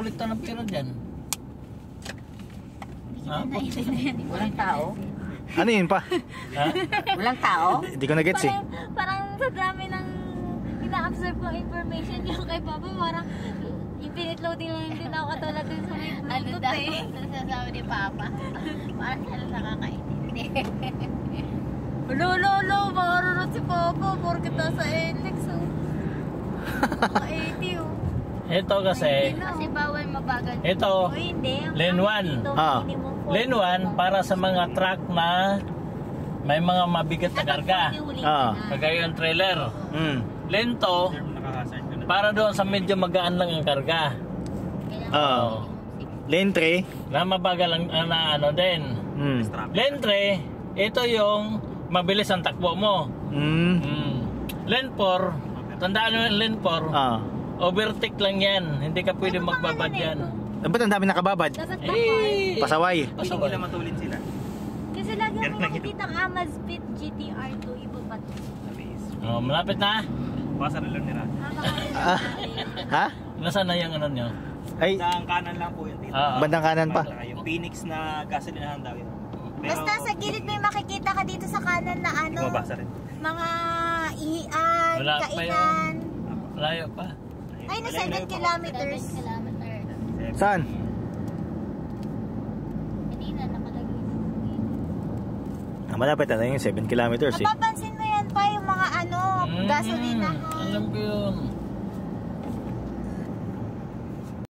kulikta ng pera dyan. Ha? Walang tao? Ano yun pa? Ha? Walang tao? Hindi ko na-gets eh. Parang sa dami ng ina-absorb kong information yung kay Papa, parang pinitloading lang din ako katulad din sa may Bluetooth eh. Ano sasabi ni Papa? Parang siya lang nakakaintindi. Lolo, makarunod si Papa, porkit nasa NLEX oh. Mga 80 oh. Ito kasi, Kasi bawal mabagal. ito, O hindi. Lane 1. Ah. Lane 1 para sa mga truck na may mga mabigat na karga. Ah. Kagaya yung trailer. Lane 2, para doon sa medyo magaan lang ang karga. Ah. Lane 3. Na mabagal ang na ano din. Lane 3, ito yung mabilis ang takbo mo. Lane 4, tandaan mo yung lane 4, Ah. overtake lang yan. Hindi ka pwede magbabad yan. Ba't ang dami nakababad? Dapat Eh, Pasaway. pasaway. matulid sila. kasi lagi ako nakikita ang Amazfit GTR 2 iba pa to. Oh, malapit na. Basa na lang nila. Ha? Nasaan na yung ano nyo? Ay, Ang kanan lang po yun dito. bandang kanan pa. Yung Phoenix na gasolinahan daw yun. Pero, Basta sa gilid may makikita ka dito sa kanan na ano, Bumabasa rin. mga ihian, Wala pa kainan. Layo pa. Ay, na 7 kilometers. 7 kilometers. Saan? Kanina nakalagay. Malapit na yung 7 kilometers eh. Mapapansin mo yan pa yung mga ano, gasolina. Alam ko yun.